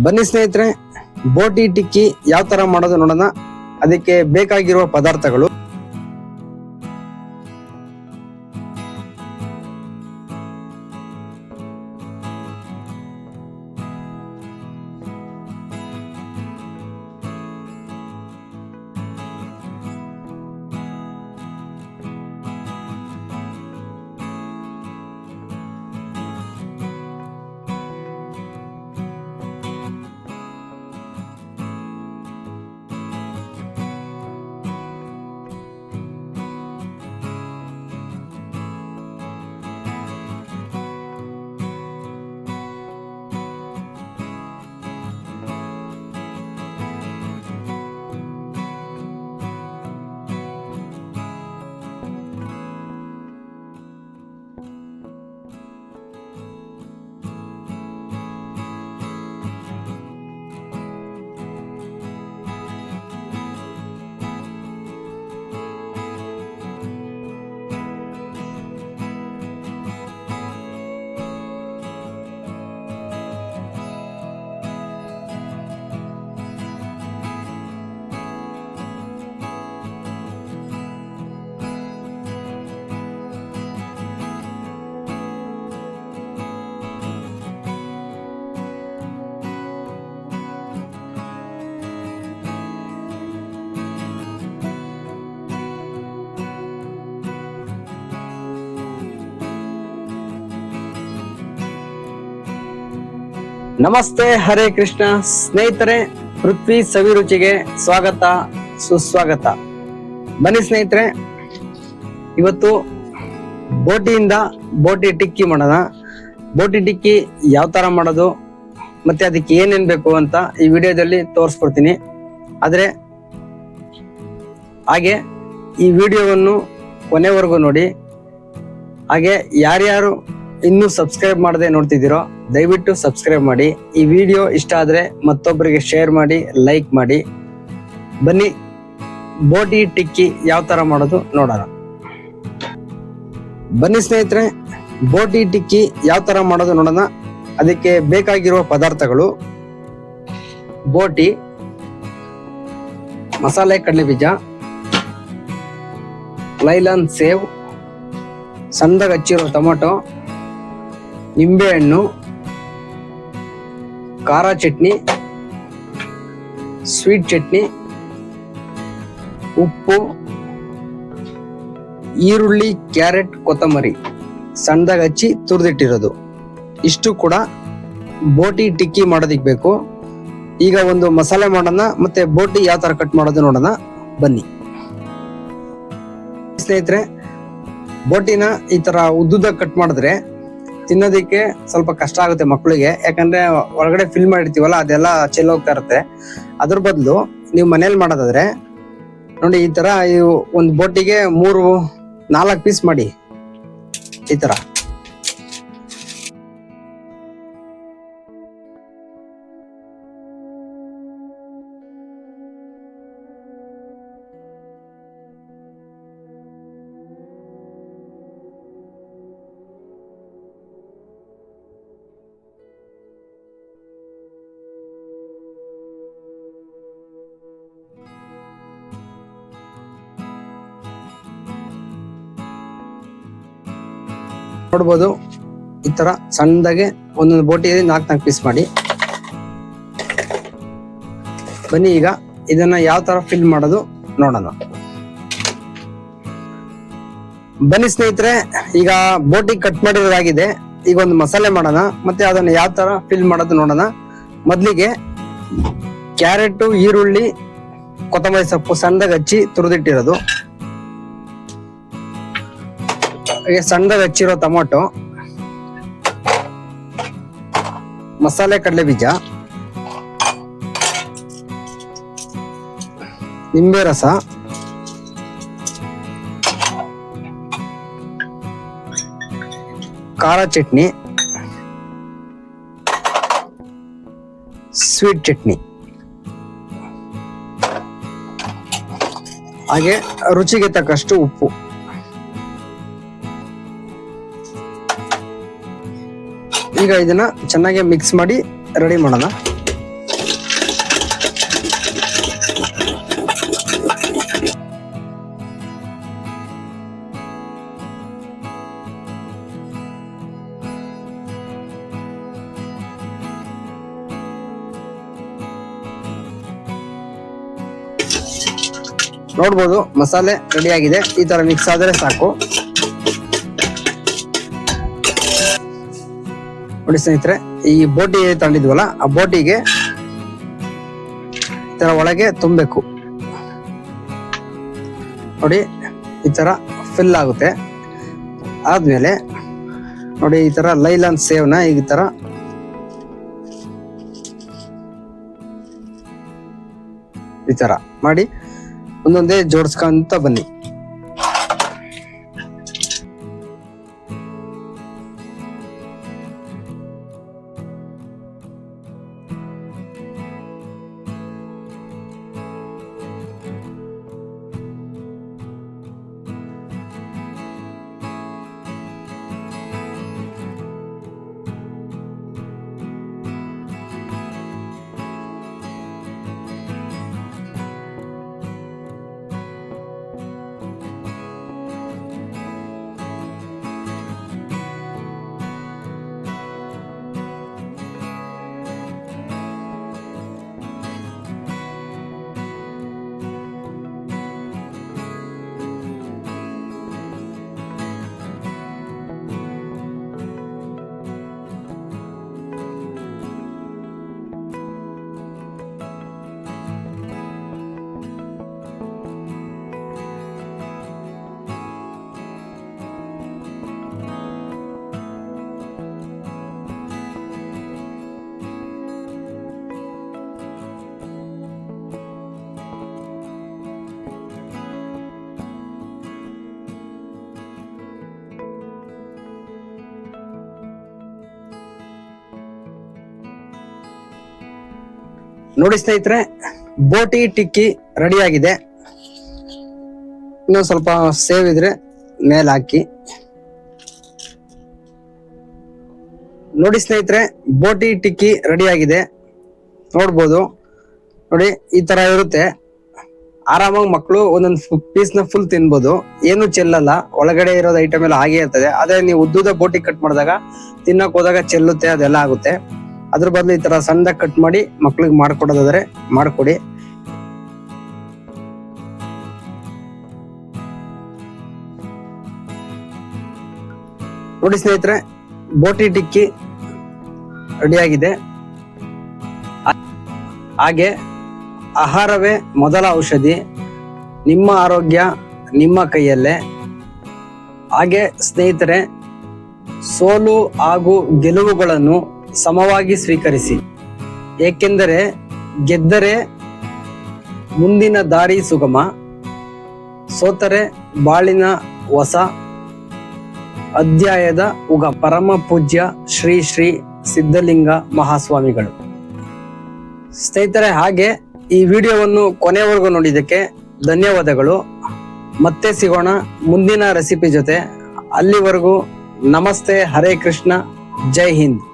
ಬನ್ನಿ ಸ್ನೇಹಿತರೆ, ಬೋಟಿ ಟಿಕ್ಕಿ ಯಾವ ತರ ಮಾಡೋದು ನೋಡೋಣ. ಅದಕ್ಕೆ ಬೇಕಾಗಿರುವ ಪದಾರ್ಥಗಳು: ನಮಸ್ತೆ, ಹರೇ ಕೃಷ್ಣ. ಸ್ನೇಹಿತರೆ, ಪೃಥ್ವಿ ಸವಿರುಚಿಗೆ ಸ್ವಾಗತ, ಸುಸ್ವಾಗತ. ಬನ್ನಿ ಸ್ನೇಹಿತರೆ, ಇವತ್ತು ಬೋಟಿಯಿಂದ ಬೋಟಿ ಟಿಕ್ಕಿ ಮಾಡೋಣ. ಬೋಟಿ ಟಿಕ್ಕಿ ಯಾವ ತರ ಮಾಡೋದು ಮತ್ತೆ ಅದಕ್ಕೆ ಏನೇನ್ ಬೇಕು ಅಂತ ಈ ವಿಡಿಯೋದಲ್ಲಿ ತೋರಿಸ್ಕೊಡ್ತೀನಿ. ಆದ್ರೆ ಹಾಗೆ ಈ ವಿಡಿಯೋವನ್ನು ಕೊನೆವರೆಗೂ ನೋಡಿ. ಹಾಗೆ ಯಾರ್ಯಾರು ಇನ್ನೂ ಸಬ್ಸ್ಕ್ರೈಬ್ ಮಾಡದೆ ನೋಡ್ತಿದ್ದೀರೋ ದಯವಿಟ್ಟು ಸಬ್ಸ್ಕ್ರೈಬ್ ಮಾಡಿ. ಈ ವಿಡಿಯೋ ಇಷ್ಟ ಆದ್ರೆ ಮತ್ತೊಬ್ಬರಿಗೆ ಶೇರ್ ಮಾಡಿ, ಲೈಕ್ ಮಾಡಿ. ಬನ್ನಿ ಬೋಟಿ ಟಿಕ್ಕಿ ಯಾವ ತರ ಮಾಡೋದು ನೋಡೋಣ. ಬನ್ನಿ ಸ್ನೇಹಿತರೆ, ಬೋಟಿ ಟಿಕ್ಕಿ ಯಾವ ತರ ಮಾಡೋದು ನೋಡೋಣ. ಅದಕ್ಕೆ ಬೇಕಾಗಿರುವ ಪದಾರ್ಥಗಳು: ಬೋಟಿ, ಮಸಾಲೆ ಕಡಲೆ ಬೀಜ, ಲೈಲಾನ್ ಸೇವ್, ಸಣ್ಣದಾಗಿ ಹಚ್ಚಿರೋ ಟೊಮೊಟೊ, ನಿಂಬೆಹಣ್ಣು, ಖಾರ ಚಟ್ನಿ, ಸ್ವೀಟ್ ಚಟ್ನಿ, ಉಪ್ಪು, ಈರುಳ್ಳಿ, ಕ್ಯಾರೆಟ್, ಕೊತ್ತಂಬರಿ ಸಣ್ಣದಾಗಿ ಹಚ್ಚಿ ತುರಿದಿಟ್ಟಿರೋದು. ಇಷ್ಟು ಕೂಡ ಬೋಟಿ ಟಿಕ್ಕಿ ಮಾಡೋದಿಕ್ ಬೇಕು. ಈಗ ಒಂದು ಮಸಾಲೆ ಮಾಡೋಣ, ಮತ್ತೆ ಬೋಟಿ ಯಾವ ತರ ಕಟ್ ಮಾಡೋದು ನೋಡೋಣ. ಬನ್ನಿ ಸ್ನೇಹಿತರೆ, ಬೋಟಿನ ಈ ತರ ಉದ್ದುದಾಗ ಕಟ್ ಮಾಡಿದ್ರೆ ತಿನ್ನೋದಿಕ್ಕೆ ಸ್ವಲ್ಪ ಕಷ್ಟ ಆಗುತ್ತೆ ಮಕ್ಕಳಿಗೆ. ಯಾಕಂದ್ರೆ ಒಳಗಡೆ ಫಿಲ್ ಮಾಡಿರ್ತೀವಲ್ಲ, ಅದೆಲ್ಲ ಚೆಲ್ಲೋಗ್ತಾ ಇರುತ್ತೆ. ಅದ್ರ ಬದಲು ನೀವು ಮನೇಲಿ ಮಾಡೋದಾದ್ರೆ ನೋಡಿ, ಈ ತರ ಒಂದು ಬೋಟಿಗೆ 3-4 ಪೀಸ್ ಮಾಡಿ ಈ ತರ. ನೋಡ್ಬೋದು, ಈ ತರ ಸಣ್ಣದಾಗೆ ಒಂದೊಂದು ಬೋಟಿ 4-4 ಪೀಸ್ ಮಾಡಿ. ಬನ್ನಿ ಈಗ ಇದನ್ನ ಯಾವ ತರ ಫಿಲ್ ಮಾಡೋದು ನೋಡೋಣ. ಬನ್ನಿ ಸ್ನೇಹಿತರೆ, ಈಗ ಬೋಟಿ ಕಟ್ ಮಾಡಿರೋದಾಗಿದೆ. ಈಗ ಒಂದು ಮಸಾಲೆ ಮಾಡೋಣ, ಮತ್ತೆ ಅದನ್ನ ಯಾವ ತರ ಫಿಲ್ ಮಾಡೋದು ನೋಡೋಣ. ಮೊದ್ಲಿಗೆ ಕ್ಯಾರೆಟ್, ಈರುಳ್ಳಿ, ಕೊತ್ತಂಬರಿ ಸೊಪ್ಪು ಸಣ್ಣದಾಗಿ ಹಚ್ಚಿ ತುರಿದಿಟ್ಟಿರೋದು, ಸಣ್ಣದಾಗಿ ಹಚ್ಚಿರೋ ಟೊಮೊಟೊ, ಮಸಾಲೆ ಕಡಲೆ ಬೀಜ, ನಿಂಬೆ ರಸ, ಖಾರ ಚಟ್ನಿ, ಸ್ವೀಟ್ ಚಟ್ನಿ, ಹಾಗೆ ರುಚಿಗೆ ತಕ್ಕಷ್ಟು ಉಪ್ಪು. ಈಗ ಇದನ್ನ ಚೆನ್ನಾಗಿ ಮಿಕ್ಸ್ ಮಾಡಿ ರೆಡಿ ಮಾಡೋಣ. ನೋಡ್ಬೋದು ಮಸಾಲೆ ರೆಡಿ ಆಗಿದೆ. ಈ ತರ ಮಿಕ್ಸ್ ಆದ್ರೆ ಸಾಕು. ನೋಡಿ ಸ್ನೇಹಿತರೆ, ಈ ಬೋಟಿ ತಗೊಂಡಿದ್ವಲ್ಲ ಆ ಬೋಟಿಗೆ ಈ ತರ ಒಳಗೆ ತುಂಬಬೇಕು. ನೋಡಿ ಈ ತರ ಫಿಲ್ ಆಗುತ್ತೆ. ಆದ್ಮೇಲೆ ನೋಡಿ ಈ ತರ ಲೈಲಾನ್ ಸೇವ್ನ ಈ ತರ ಈ ತರ ಮಾಡಿ ಒಂದೊಂದೇ ಜೋಡಿಸ್ಕೊಂತ ಬನ್ನಿ. ನೋಡಿ ಸ್ನೇಹಿತರೆ, ಬೋಟಿ ಟಿಕ್ಕಿ ರೆಡಿ ಆಗಿದೆ. ಇನ್ನೊಂದು ಸ್ವಲ್ಪ ಸೇವ್ ಇದ್ರೆ ಮೇಲೆ ಹಾಕಿ. ನೋಡಿ ಸ್ನೇಹಿತರೆ, ಬೋಟಿ ಟಿಕ್ಕಿ ರೆಡಿ ಆಗಿದೆ. ನೋಡ್ಬೋದು ನೋಡಿ ಈ ತರ ಇರುತ್ತೆ. ಆರಾಮಾಗಿ ಮಕ್ಕಳು ಒಂದೊಂದು ಪೀಸ್ ನ ಫುಲ್ ತಿನ್ಬೋದು. ಏನು ಚೆಲ್ಲಲ್ಲ, ಒಳಗಡೆ ಇರೋದು ಐಟಮ್ ಎಲ್ಲ ಹಾಗೆ ಇರ್ತದೆ. ಆದ್ರೆ ನೀವು ಉದ್ದುದ ಬೋಟಿ ಕಟ್ ಮಾಡಿದಾಗ ತಿನ್ನಕ್ ಹೋದಾಗ ಚೆಲ್ಲುತ್ತೆ, ಅದೆಲ್ಲ ಆಗುತ್ತೆ. ಅದ್ರ ಬದಲು ಈ ತರ ಸಣ್ಣದಾಗಿ ಕಟ್ ಮಾಡಿ ಮಕ್ಳಿಗೆ ಮಾಡ್ಕೊಡೋದಾದ್ರೆ ಮಾಡ್ಕೊಡಿ. ನೋಡಿ ಸ್ನೇಹಿತರೆ, ಬೋಟಿ ಟಿಕ್ಕಿ ರೆಡಿ ಆಗಿದೆ. ಹಾಗೆ ಆಹಾರವೇ ಮೊದಲ ಔಷಧಿ, ನಿಮ್ಮ ಆರೋಗ್ಯ ನಿಮ್ಮ ಕೈಯಲ್ಲೇ. ಹಾಗೆ ಸ್ನೇಹಿತರೆ, ಸೋಲು ಹಾಗೂ ಗೆಲುವುಗಳನ್ನು ಸಮವಾಗಿ ಸ್ವೀಕರಿಸಿ. ಏಕೆಂದರೆ ಗೆದ್ದರೆ ಮುಂದಿನ ದಾರಿ ಸುಗಮ, ಸೋತರೆ ಬಾಳಿನ ಹೊಸ ಅಧ್ಯಾಯದ ಉಗ. ಪರಮ ಪೂಜ್ಯ ಶ್ರೀ ಶ್ರೀ ಸಿದ್ಧಲಿಂಗ ಮಹಾಸ್ವಾಮಿಗಳು. ಸ್ನೇಹಿತರೆ, ಹಾಗೆ ಈ ವಿಡಿಯೋವನ್ನು ಕೊನೆವರೆಗೂ ನೋಡಿದ್ದಕ್ಕೆ ಧನ್ಯವಾದಗಳು. ಮತ್ತೆ ಸಿಗೋಣ ಮುಂದಿನ ರೆಸಿಪಿ ಜೊತೆ. ಅಲ್ಲಿವರೆಗೂ ನಮಸ್ತೆ, ಹರೇ ಕೃಷ್ಣ, ಜೈ ಹಿಂದ್.